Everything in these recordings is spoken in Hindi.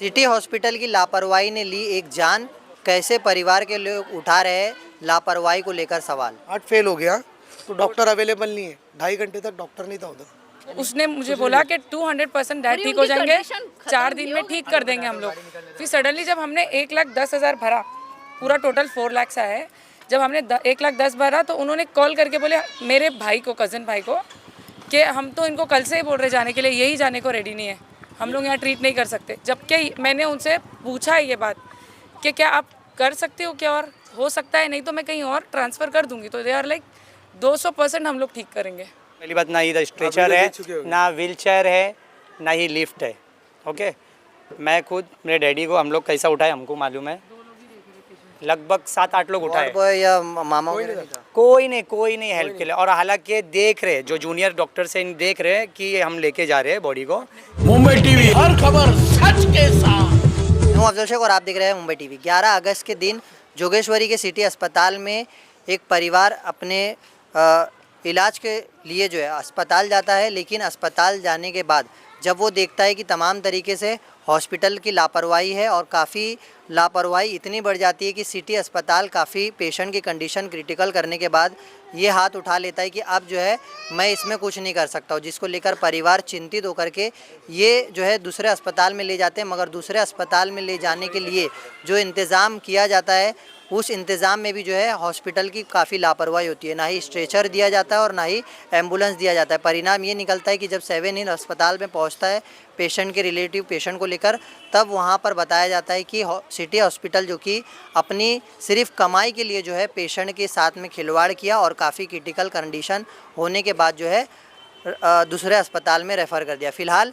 सिटी हॉस्पिटल की लापरवाही ने ली एक जान, कैसे परिवार के लोग उठा रहे हैं लापरवाही को लेकर सवाल। हार्ट फेल हो गया तो डॉक्टर अवेलेबल नहीं है, 2.5 घंटे तक डॉक्टर नहीं था उधर। उसने मुझे बोला कि 200% डैड ठीक हो जाएंगे, 4 दिन में ठीक कर देंगे हम लोग। फिर सडनली जब हमने 1,10,000 भरा, पूरा टोटल 4 लाख सा है, जब हमने 1,10,000 भरा तो उन्होंने कॉल करके बोले मेरे भाई को, कज़न भाई को, कि हम तो इनको कल से ही बोल रहे जाने के लिए, यही जाने को रेडी नहीं है, हम लोग यहाँ ट्रीट नहीं कर सकते। जबकि मैंने उनसे पूछा है ये बात कि क्या आप कर सकते हो, क्या और हो सकता है, नहीं तो मैं कहीं और ट्रांसफ़र कर दूंगी। तो दे आर लाइक 200% हम लोग ठीक करेंगे। पहली बात, ना इधर स्ट्रेचर है, ना व्हील चेयर है, ना ही लिफ्ट है। ओके, मैं खुद, मेरे डैडी को हम लोग कैसा उठाए हमको मालूम है, लगभग 7-8 लोग उठाए। बॉय या मामा वगैरह नहीं था? कोई नहीं हेल्प के लिए। और हालांकि देख रहे, जो जूनियर डॉक्टर से देख रहे हैं कि हम लेके जा रहे हैं बॉडी को। मुंबई टीवी, हर खबर सच के साथ। मैं अफजल शेख और आप देख रहे हैं मुंबई टीवी। 11 अगस्त के दिन जोगेश्वरी के सिटी अस्पताल में एक परिवार अपने इलाज के लिए जो है अस्पताल जाता है, लेकिन अस्पताल जाने के बाद जब वो देखता है कि तमाम तरीके से हॉस्पिटल की लापरवाही है और काफ़ी लापरवाही इतनी बढ़ जाती है कि सिटी अस्पताल काफ़ी पेशेंट की कंडीशन क्रिटिकल करने के बाद ये हाथ उठा लेता है कि अब जो है मैं इसमें कुछ नहीं कर सकता हूँ, जिसको लेकर परिवार चिंतित होकर के ये जो है दूसरे अस्पताल में ले जाते हैं। मगर दूसरे अस्पताल में ले जाने के लिए जो इंतज़ाम किया जाता है, उस इंतज़ाम में भी जो है हॉस्पिटल की काफ़ी लापरवाही होती है। ना ही स्ट्रेचर दिया जाता है और ना ही एम्बुलेंस दिया जाता है। परिणाम ये निकलता है कि जब 7 इन अस्पताल में पहुंचता है पेशेंट के रिलेटिव, पेशेंट को लेकर, तब वहां पर बताया जाता है कि सिटी हॉस्पिटल जो कि अपनी सिर्फ कमाई के लिए जो है पेशेंट के साथ में खिलवाड़ किया और काफ़ी क्रिटिकल कंडीशन होने के बाद जो है दूसरे अस्पताल में रेफ़र कर दिया। फ़िलहाल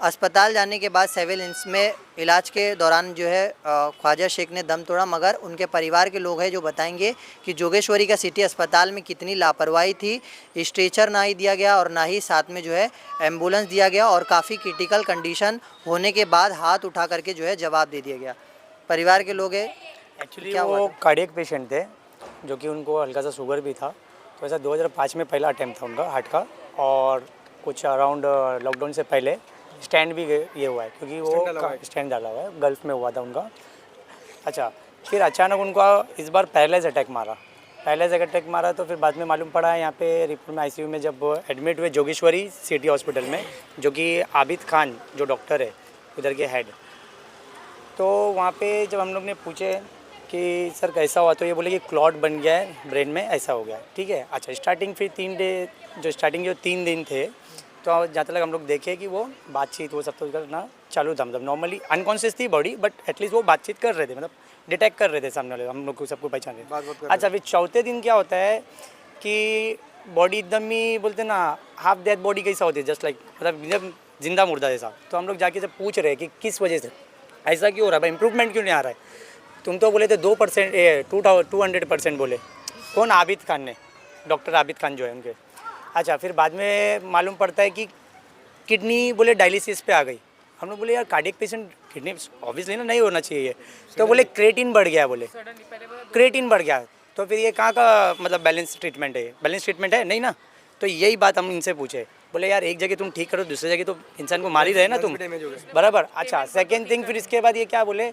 अस्पताल जाने के बाद सिविल इंस में इलाज के दौरान जो है ख्वाजा शेख ने दम तोड़ा। मगर उनके परिवार के लोग हैं जो बताएंगे कि जोगेश्वरी का सिटी अस्पताल में कितनी लापरवाही थी। स्ट्रेचर ना ही दिया गया और ना ही साथ में जो है एम्बुलेंस दिया गया और काफ़ी क्रिटिकल कंडीशन होने के बाद हाथ उठा करके जो है जवाब दे दिया गया। परिवार के लोग हैं, एक्चुअली वो कार्डियक पेशेंट थे, जो कि उनको हल्का सा शुगर भी था। तो ऐसा 2005 में पहला अटैम्प्ट था उनका हार्ट का, और कुछ अराउंड लॉकडाउन से पहले स्टैंड भी ये हुआ है, क्योंकि वो स्टैंड डाला हुआ है, गल्फ में हुआ था उनका। अच्छा, फिर अचानक उनको इस बार पैरालाइज अटैक मारा। तो फिर बाद में मालूम पड़ा यहाँ पे रिपोर्ट में आईसीयू में जब एडमिट हुए जोगेश्वरी सिटी हॉस्पिटल में, जो कि आबिद खान जो डॉक्टर है उधर के हेड, तो वहाँ पे जब हम लोग ने पूछे कि सर कैसा हुआ, तो ये बोले कि क्लॉट बन गया है ब्रेन में, ऐसा हो गया। ठीक है, अच्छा, स्टार्टिंग फिर 3 दिन थे, तो जहाँ तक हम लोग देखे कि वो बातचीत वो सब तो करना चालू था। मतलब नॉर्मली अनकॉन्शियस थी बॉडी, बट एटलीस्ट वो बातचीत कर रहे थे, मतलब डिटेक्ट कर रहे थे सामने वाले, हम लोग को सबको पहचान रहे। अच्छा, फिर चौथे दिन क्या होता है कि बॉडी एकदम ही बोलते ना हाफ डेथ बॉडी कैसा होती है, जस्ट लाइक, मतलब एकदम जिंदा मुर्दा जैसा। तो हम लोग जाके जब पूछ रहे कि किस वजह से ऐसा क्यों हो रहा है, इम्प्रूवमेंट क्यों नहीं आ रहा है। तुम तो बोले थे 200% बोले। कौन? आबिद खान ने, डॉक्टर आबिद खान जो है उनके। अच्छा, फिर बाद में मालूम पड़ता है कि किडनी बोले डायलिसिस पे आ गई। हम लोग बोले यार कार्डियक पेशेंट किडनी ऑब्वियसली ना नहीं होना चाहिए। तो बोले क्रेटिन बढ़ गया, बोले क्रेटिन बढ़ गया। तो फिर ये कहाँ का मतलब बैलेंस ट्रीटमेंट है नहीं ना। तो यही बात हम इनसे पूछे, बोले यार एक जगह तुम ठीक करो, दूसरी जगह तो इंसान को मार ही रहे ना तुम, बराबर। अच्छा, सेकेंड थिंग, फिर इसके बाद ये क्या बोले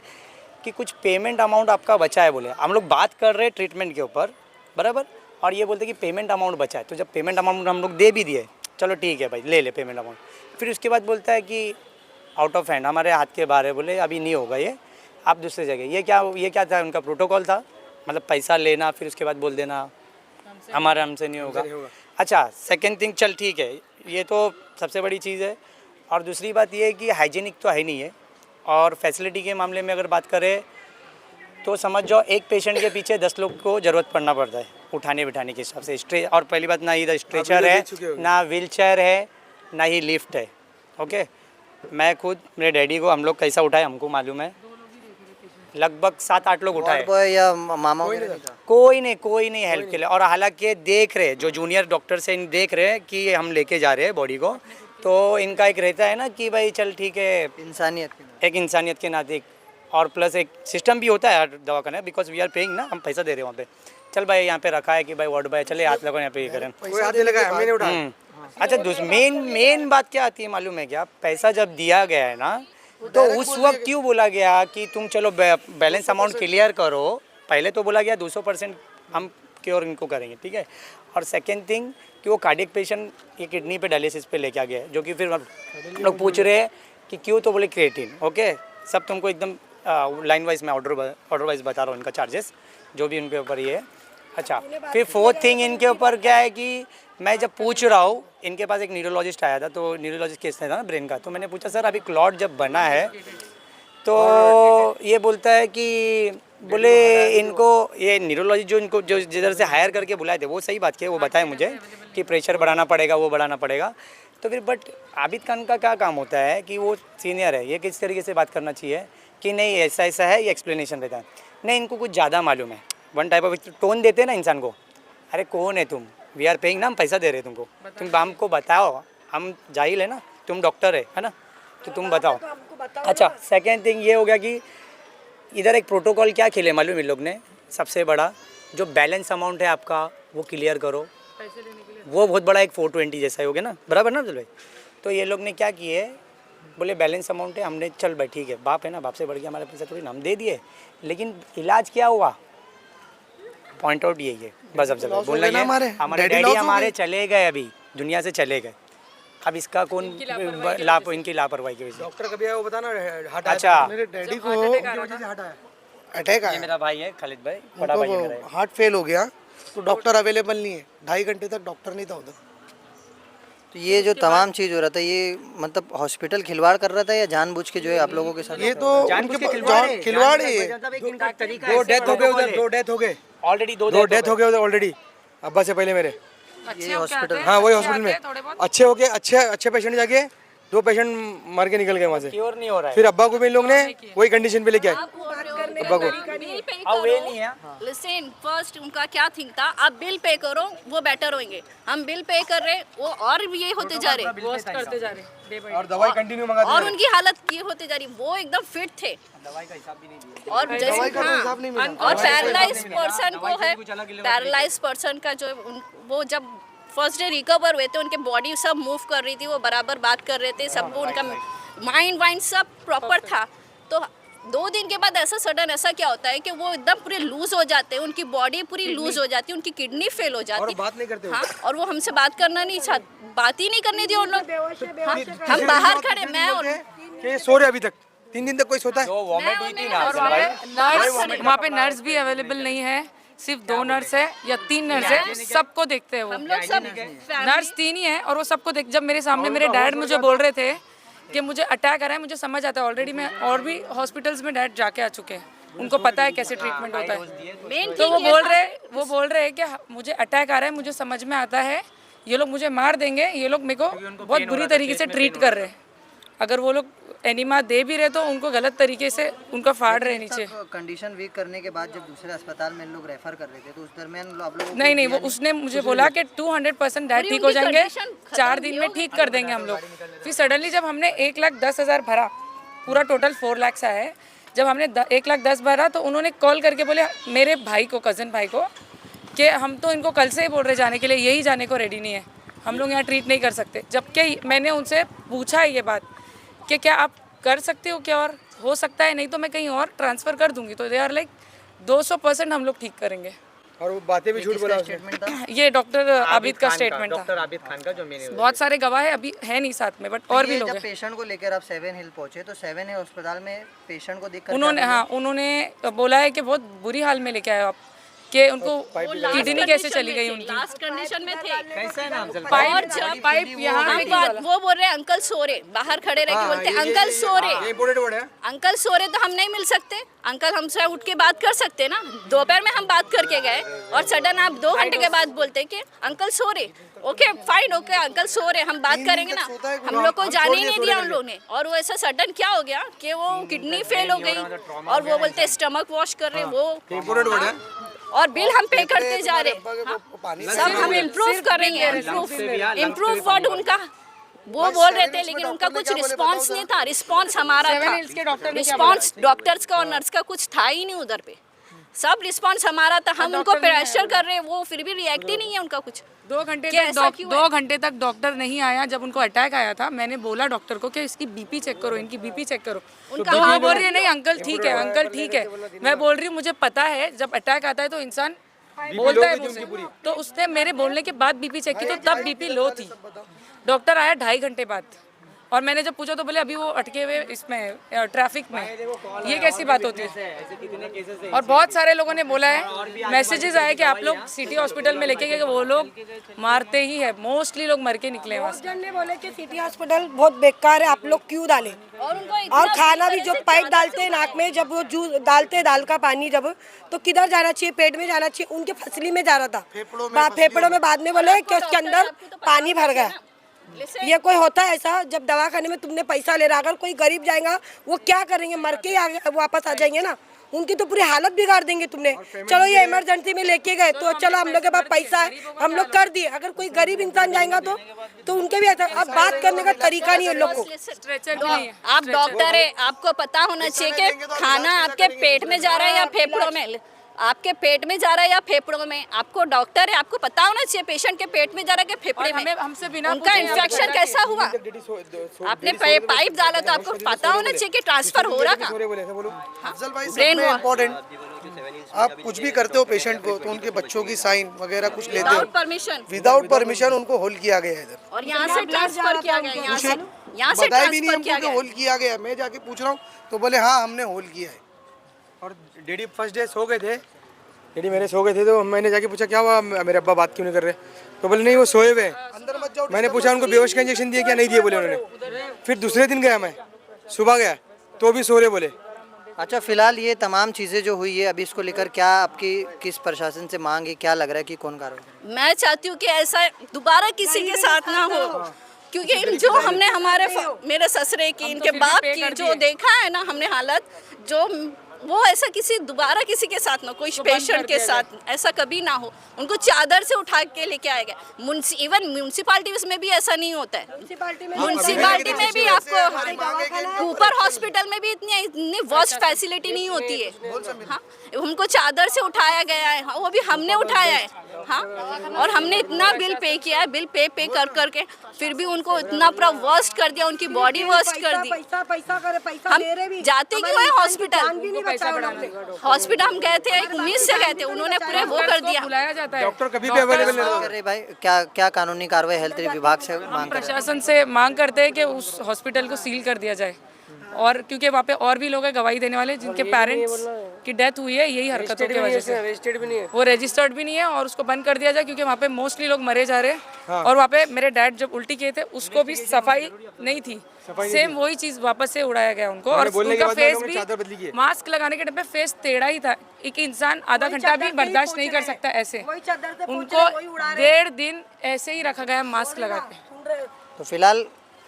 कि कुछ पेमेंट अमाउंट आपका बचा है। बोले हम लोग बात कर रहे ट्रीटमेंट के ऊपर, बराबर, और ये बोलते कि पेमेंट अमाउंट बचा है। तो जब पेमेंट अमाउंट हम लोग दे भी दिए, चलो ठीक है भाई ले पेमेंट अमाउंट, फिर उसके बाद बोलता है कि आउट ऑफ हैंड, हमारे हाथ के बाहर है, बोले अभी नहीं होगा ये, आप दूसरी जगह। ये क्या था उनका प्रोटोकॉल था, मतलब पैसा लेना फिर उसके बाद बोल देना हमारे हमसे नहीं होगा। अच्छा, सेकेंड थिंग, चल ठीक है, ये तो सबसे बड़ी चीज़ है। और दूसरी बात ये है कि हाइजीनिक तो है नहीं है, और फैसिलिटी के मामले में अगर बात करें तो समझ जाओ एक पेशेंट के पीछे 10 लोग को ज़रूरत पड़ना पड़ता है उठाने बिठाने के हिसाब से। और पहली बात, ना इधर स्ट्रेचर है, ना व्हील चेयर है, ना ही लिफ्ट है। ओके, मैं खुद, मेरे डैडी को हम लोग कैसा उठाए हमको मालूम है, लगभग 7-8 लोग उठाए। बॉय या मामा वगैरह नहीं था? कोई नहीं हेल्प के लिए। और हालांकि देख रहे, जो जूनियर डॉक्टर से देख रहे हैं कि हम लेके जा रहे हैं बॉडी को, तो इनका एक रहता है ना कि भाई चल ठीक है, इंसानियत के नाते, और प्लस एक सिस्टम भी होता है हर दवाखाने, बिकॉज वी आर पेइंग ना, हम पैसा दे रहे हैं वहाँ पे। चल भाई यहाँ पे रखा है कि भाई वार्ड बॉय चले हाथ लगाओ यहाँ पे ये करें। अच्छा, मेन बात क्या आती है मालूम है क्या, पैसा जब दिया गया है ना, तो उस वक्त क्यों बोला गया कि तुम चलो बैलेंस अमाउंट क्लियर करो? पहले तो बोला गया 200% हम क्योर इनको करेंगे, ठीक है। और सेकेंड थिंग कि वो कार्डियक पेशेंट ये किडनी पे डायलिसिस पे लेके आ गया है, जो कि फिर लोग पूछ रहे हैं कि क्यों, तो बोले क्रिएटिन। ओके, सब तुमको एकदम लाइन वाइज में ऑर्डर वाइज बता रहा हूँ इनका चार्जेस जो भी उनके ऊपर ये है। अच्छा, फिर फोर्थ थिंग इनके ऊपर क्या है कि मैं जब पूछ रहा हूँ, इनके पास एक न्यूरोलॉजिस्ट आया था, तो न्यूरोलॉजिस्ट केस था ना ब्रेन का, तो मैंने पूछा सर अभी क्लॉट जब बना है तो ये बोलता है कि बोले इनको ये न्यूरोलॉजी जो इनको जो जिधर से हायर करके बुलाए थे वो सही बात किया, वो बताए मुझे कि प्रेशर बढ़ाना पड़ेगा, वो बढ़ाना पड़ेगा। तो फिर बट आबिद खान का क्या काम होता है कि वो सीनियर है, ये किस तरीके से बात करना चाहिए कि नहीं ऐसा ऐसा है, ये एक्सप्लेनेशन देता है। नहीं, इनको कुछ ज़्यादा मालूम है, वन टाइप ऑफ टोन देते हैं ना इंसान को, अरे कौन है तुम, वी आर पेइंग ना, हम पैसा दे रहे हैं तुमको, तुम हमको बताओ, हम जाहिल है ना, तुम डॉक्टर है ना, तो तुम बताओ। अच्छा, सेकेंड थिंग ये हो गया कि इधर एक प्रोटोकॉल क्या खेले मालूम इन लोग ने, सबसे बड़ा जो बैलेंस अमाउंट है आपका वो क्लियर करो, वो बहुत बड़ा एक 420 जैसा हो गया ना, बराबर ना भाई। तो ये लोग ने क्या किए, बोले बैलेंस अमाउंट है, हमने चल भाई ठीक है, बाप है ना, बाप से बढ़ गया हमारे पैसा थोड़ी ना, हम दे दिए, लेकिन इलाज क्या हुआ, पॉइंट आउट यही है बस। अब चलो बोलना ये हमारे डैडी हमारे चले गए, अभी दुनिया से चले गए, अब इसका कौन इनकी लापरवाही की वजह से। डॉक्टर कभी आया वो बताना, हार्ट अच्छा, मेरे डैडी को अटैक ये आया, मेरा भाई है खालिद भाई, बड़ा भाई है मेरा। उनको हार्ट फेल हो गया, तो डॉक्टर अवेलेबल नहीं है, 2.5 घंटे तक डॉक्टर नहीं था उधर। तो ये जो तमाम चीज़ हो रहा था, ये मतलब हॉस्पिटल खिलवाड़ कर रहा था या जानबूझ के जो है आप लोगों के साथ? ये तो खिलवाड़ ही है, दो डेथ हो गए उधर, 2 डेथ हो गए ऑलरेडी, 2 डेथ हो गए उधर ऑलरेडी, अब्बा से पहले मेरे। ये हॉस्पिटल, हाँ वही हॉस्पिटल में अच्छे हो गए, अच्छे पेशेंट जाके 2 पेशेंट मर के निकल गए वहाँ से। क्योर नहीं हो रहा है, फिर अब्बा को भी इन लोग ने वही कंडीशन पे लेके आए अब्बा को। अब वे नहीं है। लिसन, फर्स्ट उनका क्या थिंक था, आप बिल पे करो वो बेटर होंगे, हम बिल पे कर रहे वो और भी ये होते जा रहे और दवाई कंटिन्यू मंगाते और उनकी हालत ये होते जा रही, वो एकदम फिट थे दवाई का हिसाब भी नहीं दिया, और जैसे हाँ, और पैरालाइज पर्सन को है, पैरालाइज पर्सन का जो वो जब फर्स्ट डे रिकवर हुए थे, उनके बॉडी सब मूव कर रही थी, वो बराबर बात कर रहे थे, सब उनका माइंड वाइंड सब प्रॉपर था। तो 2 दिन के बाद ऐसा सडन ऐसा क्या होता है कि वो एकदम पूरे लूज हो जाते हैं, उनकी बॉडी पूरी लूज हो जाती है, उनकी किडनी फेल हो जाती है, बात नहीं करते हाँ, और वो हमसे बात करना नहीं चाहते, बात ही नहीं करने दिया उन लोग। हाँ, हम बाहर खड़े, मैं और कि सो रहे अभी तक 3 दिन तक कोई सोता है। तो वॉमिट हुई थी ना और वहाँ पे नर्स भी अवेलेबल नहीं है, सिर्फ 2 नर्स है या 3 नर्स है, सबको देखते हैं वो। हम लोग सब नर्स 3 ही है और वो सबको देख, जब मेरे सामने मेरे डैड मुझे बोल रहे थे कि मुझे अटैक आ रहा है, मुझे समझ आता है ऑलरेडी, मैं और भी हॉस्पिटल्स में डैड जाके आ चुके हैं, उनको पता है कैसे ट्रीटमेंट होता है। तो वो बोल रहे हैं कि मुझे अटैक आ रहा है, मुझे समझ में आता है, ये लोग मुझे मार देंगे, ये लोग मेरे को बहुत बुरी तरीके से ट्रीट कर रहे हैं, अगर वो लोग एनिमा दे भी रहे तो उनको गलत तरीके से उनका फाड़ रहे नीचे। कंडीशन वीक करने के बाद जब दूसरे अस्पताल में लोग रेफर कर रहे थे, तो उस दरमियान आप लोगों को नहीं, वो उसने मुझे बोला कि 200% डैड ठीक हो जाएंगे, 4 दिन में ठीक कर देंगे हम लोग। फिर सडनली जब हमने 1,10,000 भरा, पूरा टोटल 4 लाख आया है, जब हमने 1,10,000 भरा तो उन्होंने कॉल करके बोले मेरे भाई को, कज़न भाई को, कि हम तो इनको कल से ही बोल रहे जाने के लिए, यही जाने को रेडी नहीं है, हम लोग यहाँ ट्रीट नहीं कर सकते। जबकि मैंने उनसे पूछा है ये बात कि क्या आप कर सकते हो क्या, और हो सकता है, नहीं तो मैं कहीं और ट्रांसफ़र कर दूंगी, तो दे आर लाइक 200% हम लोग ठीक करेंगे। और वो बातें भी झूठ बोला उसने। स्टेटमेंट था। ये डॉक्टर आबिद का स्टेटमेंट था। डॉक्टर आबिद खान का जो मैंने बहुत सारे गवाह है, अभी है नहीं साथ में, बट और भी ये लोग जब हैं। पेशेंट को लेकर आप 7 हिल पहुंचे, तो 7 हिल अस्पताल में पेशेंट को देखकर उन्होंने बोला है कि बहुत बुरी हाल में लेके आए आप, कि उनको किडनी कैसे चली गई उनकी, लास्ट कंडीशन में थे। कैसा है नाम चलता पाइप यहाँ वो बोल रहे अंकल सो रहे, बाहर खड़े रह के बोलते अंकल सो रहे, ये इंपोर्टेड वर्ड है। अंकल सो रहे, तो हम नहीं मिल सकते, अंकल हमसे उठ के बात कर सकते ना। दोपहर में हम बात करके गए और सडन आप 2 घंटे के बाद बोलते कि अंकल सो रहे। Okay fine, okay uncle so रहे, हम बात करेंगे ना। हम लोग को जाने ही नहीं दिया उन लोगों ने, और वो ऐसा सडन क्या हो गया कि वो किडनी फेल हो गई, और वो बोलते स्टमक वॉश कर रहे, वो इंपोर्टेड वर्ड है। और बिल हम पे करते जा रहे, सब हम इम्प्रूव करेंगे, इम्प्रूव वर्ड उनका वो बोल रहे थे, लेकिन उनका कुछ रिस्पांस नहीं था। रिस्पांस हमारा था, रिस्पांस डॉक्टर्स का और नर्स का कुछ था ही नहीं उधर पे। सब रिस्पॉन्स हमारा था, हम उनको प्रेशर कर रहे हैं, वो फिर भी रिएक्ट ही नहीं है उनका कुछ। 2 घंटे क्या तक ऐसा क्यों है? 2 घंटे तक डॉक्टर नहीं आया। जब उनको अटैक आया था मैंने बोला डॉक्टर को कि इसकी बीपी चेक करो, इनकी बीपी चेक करो, तो वो बोल रही है नहीं अंकल ठीक है, अंकल ठीक है। मैं बोल रही हूँ मुझे पता है जब अटैक आता है तो इंसान बोलता है मुझसे, तो उसने मेरे बोलने के बाद बीपी चेक की तो तब बीपी लो थी। डॉक्टर आया 2.5 घंटे बाद और मैंने जब पूछा तो बोले अभी वो अटके हुए इसमें ट्रैफिक में। ये कैसी बात होती है? और बहुत सारे लोगों ने बोला है, मैसेजेस आए कि आप लोग सिटी हॉस्पिटल में लेके गए, वो लोग मारते ही है, मोस्टली लोग मर के निकले वहाँ से। ने बोले कि सिटी हॉस्पिटल बहुत बेकार है, आप लोग क्यों डालें। और खाना भी जो पाइप डालते हैं नाक में, जब वो जूस डालते हैं दाल का पानी, जब तो किधर जाना चाहिए, पेट में जाना चाहिए, उनके फसली में जा रहा था, फेफड़ों में। बाद में बोले कि उसके अंदर पानी भर गया। ये कोई होता है ऐसा? जब दवाखाने में तुमने पैसा ले रहा, अगर कोई गरीब जाएगा वो क्या करेंगे, मर के ही वापस आ जाएंगे ना। उनकी तो पूरी हालत बिगाड़ देंगे तुमने। चलो ये इमरजेंसी में लेके गए तो चलो हम लोग के पास पैसा है, हम लोग कर दिए। अगर कोई गरीब इंसान जाएगा तो उनके भी ऐसा। अब बात करने का तरीका नहीं है लोग को। आप डॉक्टर है, आपको पता होना चाहिए कि खाना आपके पेट में जा रहा है या फेफड़ों में, आपके पेट में जा रहा है या फेफड़ों में। आपको डॉक्टर है, आपको पता होना चाहिए पेशेंट के पेट में जा रहा है कि फेफड़े में। हमसे बिना उनका इन्फेक्शन कैसा हुआ? आपने पाइप डाला तो आपको पता होना चाहिए कि ट्रांसफर हो रहा था। अफजल भाई ब्रेन सबसे हुआ। इम्पोर्टेंट, आप कुछ भी करते हो पेशेंट को तो उनके बच्चों की साइन वगैरह कुछ लेते विदाउट हो, परमिशन, विदाउट परमिशन उनको होल्ड किया गया है इधर। और यहाँ से ट्रांसफर किया गया, यहाँ से बताया भी नहीं ट्रांसफर किया हमको कि गया। होल्ड किया गया। मैं जाके पूछ रहा हूँ तो बोले हाँ हमने होल्ड किया है। और डैडी फर्स्ट डे सो गए थे, डैडी मेरे सो गए थे, तो मैंने जाके पूछा क्या हुआ, मेरे अब्बा बात क्यों नहीं कर रहे, तो बोले नहीं वो सोए हुए हैं। अंदर मत जाओ। मैंने पूछा उनको बेहोश का इंजेक्शन दिए क्या, नहीं दिए बोले उन्होंने। फिर दूसरे दिन गया, मैं सुबह गया तो भी सो रहे बोले। अच्छा, फिलहाल ये तमाम चीज़ें जो हुई है अभी इसको लेकर क्या आपकी किस प्रशासन से मांग है, क्या लग रहा है कि कौन कार्रवाई? मैं चाहती हूँ कि ऐसा दोबारा किसी के साथ ना हो, क्योंकि जो हमने मेरे ससुरे की, इनके बाप की जो देखा है ना हमने हालत, जो वो ऐसा दोबारा किसी के साथ ना, कोई पेशेंट के साथ ऐसा कभी ना हो। उनको चादर से उठा के लेके आएगा। इवन म्यूनसिपालिटी में भी ऐसा नहीं होता है। म्यूनसिपालिटी में भी आपको ऊपर हॉस्पिटल में भी इतनी वर्स्ट फैसिलिटी नहीं होती है। हाँ, हमको चादर से उठाया गया है, वो भी हमने उठाया है। हाँ, और हमने इतना बिल पे किया है, बिल पे कर करके फिर भी उनको इतना पूरा वर्स्ट कर दिया, उनकी बॉडी वर्स्ट कर दी। हम जाते क्यों है हॉस्पिटल? हॉस्पिटल हम गए थे, उम्मीद से गए थे, उन्होंने पूरे वो कर दिया। बुलाया जाता है डॉक्टर कभी भी अवेलेबल नहीं कर रहे भाई, क्या कानूनी कार्रवाई हेल्थ विभाग से हम मांग कर रहे हैं? प्रशासन से मांग करते हैं कि उस हॉस्पिटल को सील कर दिया जाए, और क्योंकि वहाँ पे और भी लोग हैं गवाही देने वाले जिनके पेरेंट्स की डेथ हुई है यही हरकतों की वजह से। रजिस्टर्ड भी नहीं है, वो रजिस्टर्ड भी नहीं है, और उसको बंद कर दिया जाए क्योंकि वहाँ पे मोस्टली लोग मरे जा रहे हैं। और वहाँ पे मेरे डैड जब उल्टी किए थे उसको भी सफाई नहीं थी, सेम वही चीज वापस से उड़ाया गया उनको। और उनका फेस भी मास्क लगाने के टाइम पे फेस टेढ़ा ही था। एक इंसान आधा घंटा भी बर्दाश्त नहीं कर सकता ऐसे, उनको 1.5 दिन ऐसे ही रखा गया मास्क लगा के। तो फिलहाल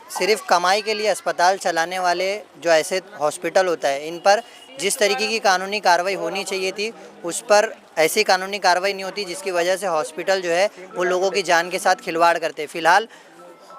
सिर्फ कमाई के लिए अस्पताल चलाने वाले जो ऐसे हॉस्पिटल होता है, इन पर जिस तरीके की कानूनी कार्रवाई होनी चाहिए थी उस पर ऐसी कानूनी कार्रवाई नहीं होती, जिसकी वजह से हॉस्पिटल जो है वो लोगों की जान के साथ खिलवाड़ करते हैं। फिलहाल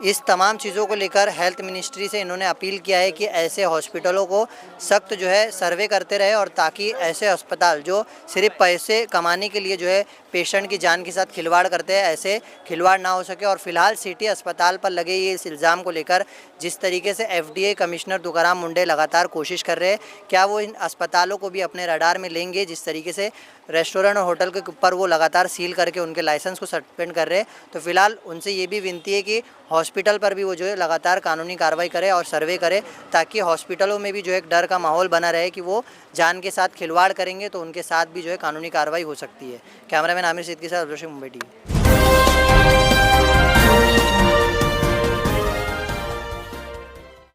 इस तमाम चीज़ों को लेकर हेल्थ मिनिस्ट्री से इन्होंने अपील किया है कि ऐसे हॉस्पिटलों को सख्त जो है सर्वे करते रहे, और ताकि ऐसे अस्पताल जो सिर्फ पैसे कमाने के लिए जो है पेशेंट की जान के साथ खिलवाड़ करते हैं, ऐसे खिलवाड़ ना हो सके। और फिलहाल सिटी अस्पताल पर लगे ये इस इल्ज़ाम को लेकर जिस तरीके से FDA कमिश्नर तुकाराम मुंडे लगातार कोशिश कर रहे हैं, क्या वो इन अस्पतालों को भी अपने रडार में लेंगे? जिस तरीके से रेस्टोरेंट और होटल के ऊपर वो लगातार सील करके उनके लाइसेंस को सस्पेंड कर रहे हैं, तो फिलहाल उनसे ये भी विनती है कि हॉस्पिटल पर भी वो जो है लगातार कानूनी कार्रवाई करे और सर्वे करे, ताकि हॉस्पिटलों में भी जो एक डर का माहौल बना रहे कि वो जान के साथ खिलवाड़ करेंगे तो उनके साथ भी जो है कानूनी कार्रवाई हो सकती है। कैमरामैन आमिर सिद्दीकी के साथ मुंबई TV।